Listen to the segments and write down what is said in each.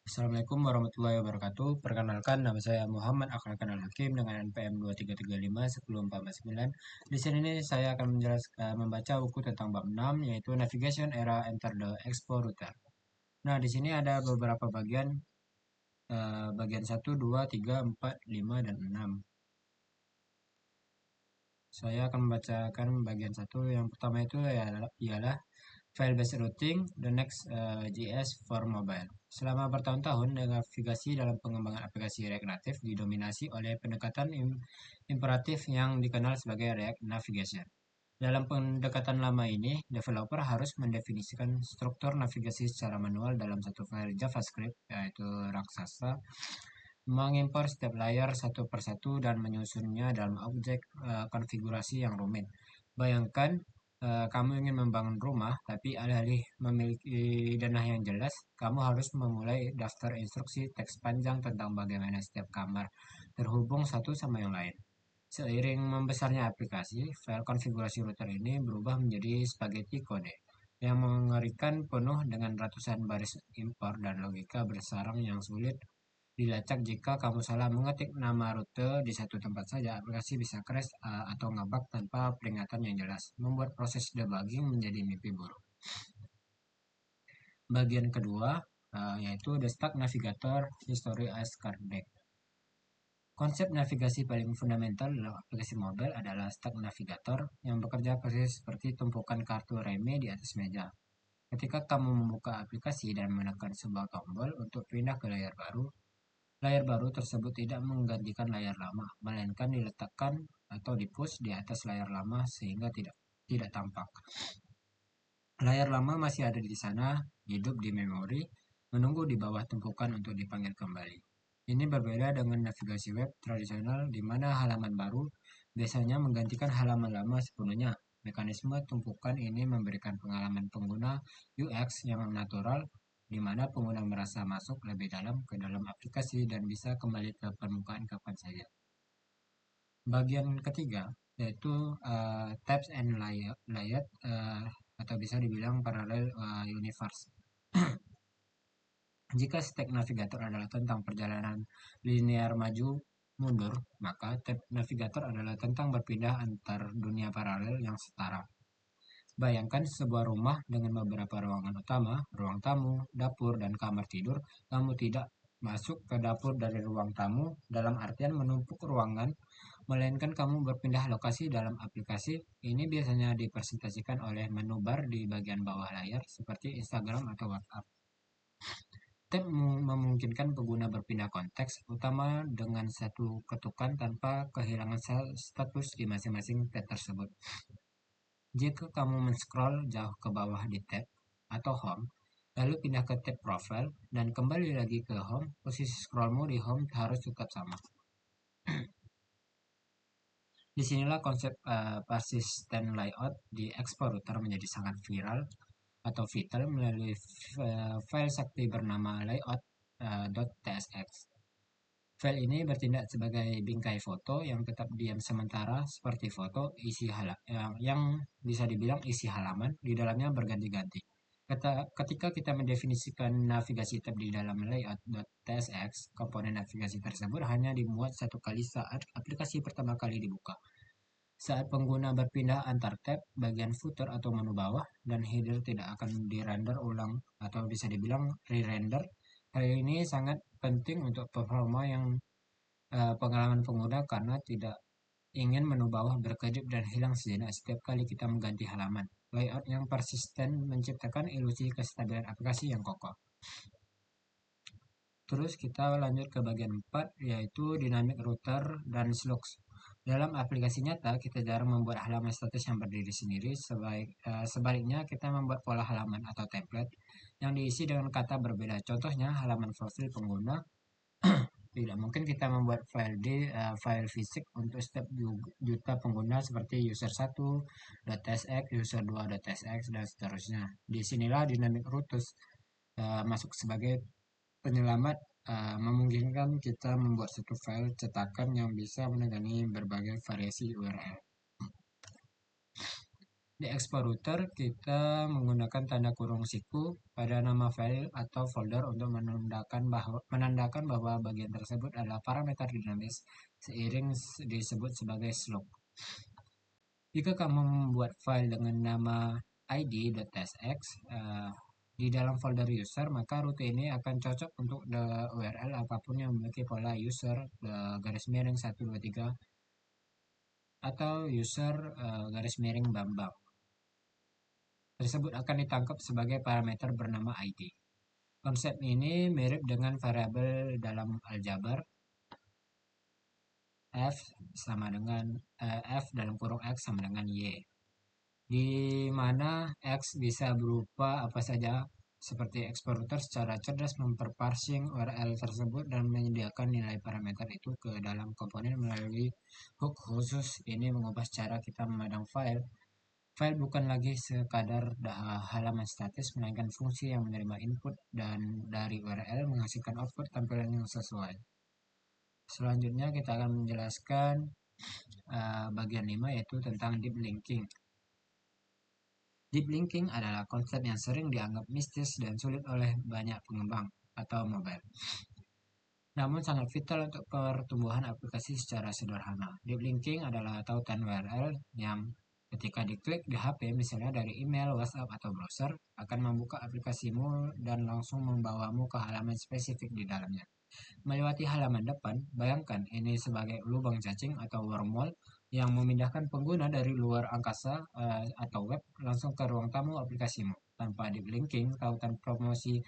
Assalamualaikum warahmatullahi wabarakatuh. Perkenalkan, nama saya Muhammad Akhlaqan Al-Hakim dengan NPM 2335 1049. Di sini nih saya akan menjelaskan membaca buku tentang bab 6 yaitu Navigation Era Enter the Expo Router. Nah, di sini ada beberapa bagian, bagian 1, 2, 3, 4, 5, dan 6. Saya akan membacakan bagian 1. Yang pertama itu ialah File-based routing, the next JS for mobile. Selama bertahun-tahun, navigasi dalam pengembangan aplikasi React Native didominasi oleh pendekatan imperatif yang dikenal sebagai React Navigation. Dalam pendekatan lama ini, developer harus mendefinisikan struktur navigasi secara manual dalam satu file JavaScript, yaitu raksasa, mengimpor setiap layer satu persatu dan menyusunnya dalam objek konfigurasi yang rumit. Bayangkan kamu ingin membangun rumah, tapi alih-alih memiliki denah yang jelas, kamu harus memulai daftar instruksi teks panjang tentang bagaimana setiap kamar terhubung satu sama yang lain. Seiring membesarnya aplikasi, file konfigurasi router ini berubah menjadi spaghetti kode yang mengerikan penuh dengan ratusan baris impor dan logika bersarang yang sulit dilacak. Jika kamu salah mengetik nama rute di satu tempat saja, aplikasi bisa crash atau ngebug tanpa peringatan yang jelas, membuat proses debugging menjadi mimpi buruk. Bagian kedua yaitu The Stack Navigator History as Card Deck. Konsep navigasi paling fundamental dalam aplikasi mobile adalah Stack Navigator yang bekerja persis seperti tumpukan kartu reme di atas meja. Ketika kamu membuka aplikasi dan menekan sebuah tombol untuk pindah ke layar baru tersebut tidak menggantikan layar lama, melainkan diletakkan atau di-push di atas layar lama sehingga tidak tampak. Layar lama masih ada di sana, hidup di memori, menunggu di bawah tumpukan untuk dipanggil kembali. Ini berbeda dengan navigasi web tradisional di mana halaman baru biasanya menggantikan halaman lama sepenuhnya. Mekanisme tumpukan ini memberikan pengalaman pengguna UX yang natural, di mana pengguna merasa masuk lebih dalam ke dalam aplikasi dan bisa kembali ke permukaan kapan saja. Bagian ketiga yaitu tabs and layout atau bisa dibilang parallel universe. Jika stack navigator adalah tentang perjalanan linear maju mundur, maka tab navigator adalah tentang berpindah antar dunia paralel yang setara. Bayangkan sebuah rumah dengan beberapa ruangan utama, ruang tamu, dapur, dan kamar tidur. Kamu tidak masuk ke dapur dari ruang tamu dalam artian menumpuk ruangan, melainkan kamu berpindah lokasi dalam aplikasi. Ini biasanya dipresentasikan oleh menu bar di bagian bawah layar seperti Instagram atau WhatsApp. Tab memungkinkan pengguna berpindah konteks utama dengan satu ketukan tanpa kehilangan status di masing-masing tab tersebut. Jika kamu men-scroll jauh ke bawah di tab atau home, lalu pindah ke tab profile dan kembali lagi ke home, posisi scrollmu di home harus tetap sama. Disinilah konsep persistent layout di Expo Router menjadi sangat viral atau vital melalui file sakti bernama layout.tsx. File ini bertindak sebagai bingkai foto yang tetap diam sementara seperti foto yang bisa dibilang isi halaman di dalamnya berganti-ganti. Ketika kita mendefinisikan navigasi tab di dalam layout.tsx, komponen navigasi tersebut hanya dimuat satu kali saat aplikasi pertama kali dibuka. Saat pengguna berpindah antar tab, bagian footer atau menu bawah dan header tidak akan di-render ulang atau bisa dibilang re-render. Hal ini sangat penting untuk performa yang pengalaman pengguna karena tidak ingin menu bawah berkedip dan hilang sejenak setiap kali kita mengganti halaman. Layout yang persisten menciptakan ilusi kestabilan aplikasi yang kokoh. Terus kita lanjut ke bagian 4 yaitu dynamic router dan slugs. Dalam aplikasi nyata kita jarang membuat halaman statis yang berdiri sendiri. Sebaliknya kita membuat pola halaman atau template yang diisi dengan kata berbeda. Contohnya halaman profil pengguna. Tidak mungkin kita membuat file fisik untuk setiap juta pengguna seperti user1.tsx, user2.tsx, dan seterusnya. Disinilah dynamic routers masuk sebagai penyelamat, memungkinkan kita membuat satu file cetakan yang bisa menangani berbagai variasi URL. Di export router, kita menggunakan tanda kurung siku pada nama file atau folder untuk menandakan bahwa bagian tersebut adalah parameter dinamis seiring disebut sebagai slope. Jika kamu membuat file dengan nama id.tsx di dalam folder user, maka rute ini akan cocok untuk URL apapun yang memiliki pola user garis miring 123 atau user garis miring bambang. Tersebut akan ditangkap sebagai parameter bernama id. Konsep ini mirip dengan variabel dalam aljabar. F dalam kurung x sama dengan y, di mana x bisa berupa apa saja, seperti explorer secara cerdas memperparsing URL tersebut dan menyediakan nilai parameter itu ke dalam komponen melalui hook khusus. Ini mengubah cara kita memandang file. File bukan lagi sekadar halaman statis, melainkan fungsi yang menerima input dan dari URL menghasilkan output tampilan yang sesuai. Selanjutnya kita akan menjelaskan bagian 5, yaitu tentang deep linking. Deep linking adalah konsep yang sering dianggap mistis dan sulit oleh banyak pengembang atau mobile, namun sangat vital untuk pertumbuhan aplikasi secara sederhana. Deep linking adalah tautan URL yang ketika diklik di HP, misalnya dari email, WhatsApp, atau browser, akan membuka aplikasimu dan langsung membawamu ke halaman spesifik di dalamnya. Melewati halaman depan, bayangkan ini sebagai lubang cacing atau wormhole yang memindahkan pengguna dari luar angkasa atau web langsung ke ruang tamu aplikasimu. Tanpa deep linking, tautan promosi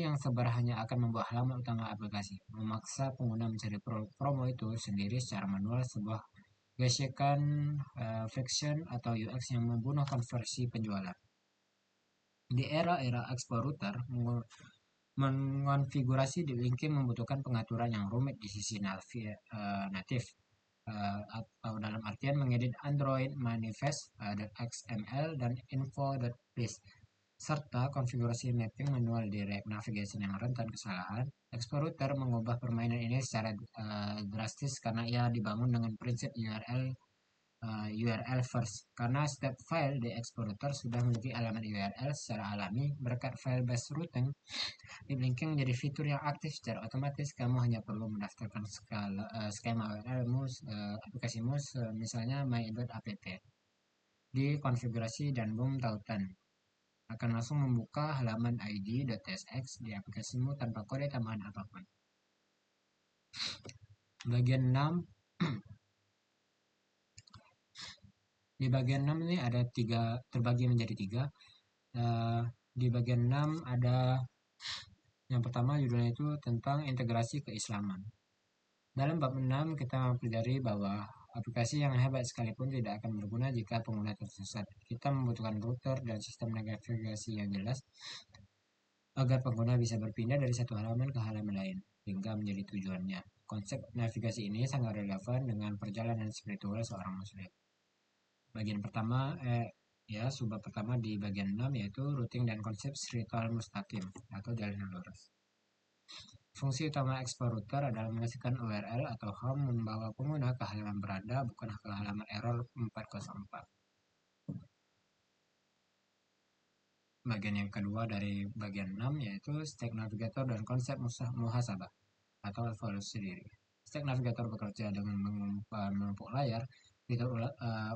yang sebar hanya akan membuat halaman utama aplikasi, memaksa pengguna mencari promo itu sendiri secara manual, sebuah gesekan friction atau UX yang membunuh konversi penjualan. Di era-era export router, mengonfigurasi deep linking membutuhkan pengaturan yang rumit di sisi natif, atau dalam artian mengedit Android manifest .xml dan info.please, serta konfigurasi mapping manual di React Navigation yang rentan kesalahan. Export router mengubah permainan ini secara drastis karena ia dibangun dengan prinsip URL first. Karena setiap file di export router sudah memiliki alamat URL secara alami berkat file based routing, deep linking menjadi fitur yang aktif secara otomatis. Kamu hanya perlu mendaftarkan skema URL-mu, aplikasimu, misalnya my.app, di konfigurasi, dan boom, tautan akan langsung membuka halaman id.tsx di aplikasimu tanpa kode tambahan apapun. Bagian 6. Di bagian 6 ini ada terbagi menjadi 3. Di bagian 6 ada yang pertama, judulnya itu tentang integrasi keislaman. Dalam bab 6 kita mempelajari bahwa aplikasi yang hebat sekalipun tidak akan berguna jika pengguna tersesat. Kita membutuhkan router dan sistem navigasi yang jelas agar pengguna bisa berpindah dari satu halaman ke halaman lain hingga menjadi tujuannya. Konsep navigasi ini sangat relevan dengan perjalanan spiritual seorang muslim. Bagian pertama, subbab pertama di bagian 6, yaitu routing dan konsep spiritual mustaqim atau jalan yang lurus. Fungsi utama export router adalah menghasilkan URL atau home membawa pengguna ke halaman beranda, bukan ke halaman error 404. Bagian yang kedua dari bagian 6, yaitu stack navigator dan konsep muhasabah atau evaluasi diri. Stack navigator bekerja dengan menumpuk layar. Fitur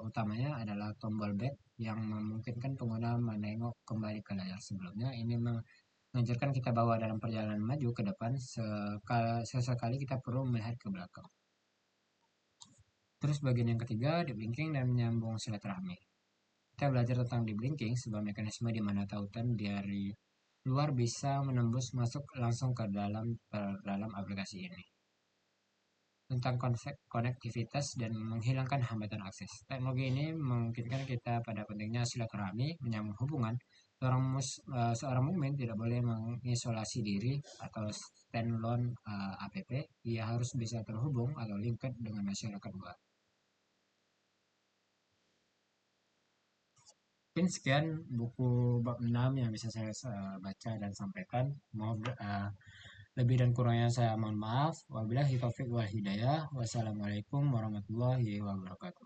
utamanya adalah tombol back yang memungkinkan pengguna menengok kembali ke layar sebelumnya. Ini mengajarkan kita bahwa dalam perjalanan maju ke depan, sesekali kita perlu melihat ke belakang. Terus bagian yang ketiga, deep linking dan menyambung silaturahmi. Kita belajar tentang deep linking, sebuah mekanisme di mana tautan dari luar bisa menembus masuk langsung ke dalam aplikasi ini. Tentang konsep konektivitas dan menghilangkan hambatan akses. Teknologi ini memungkinkan kita pada pentingnya silaturahmi, menyambung hubungan. Seorang mukmin tidak boleh mengisolasi diri atau standalone app. Ia harus bisa terhubung atau linked dengan masyarakat luar. Mungkin sekian buku bab 6 yang bisa saya baca dan sampaikan. Mohon lebih dan kurangnya saya mohon maaf. Wabillahi taufiq wal hidayah. Wassalamualaikum warahmatullahi wabarakatuh.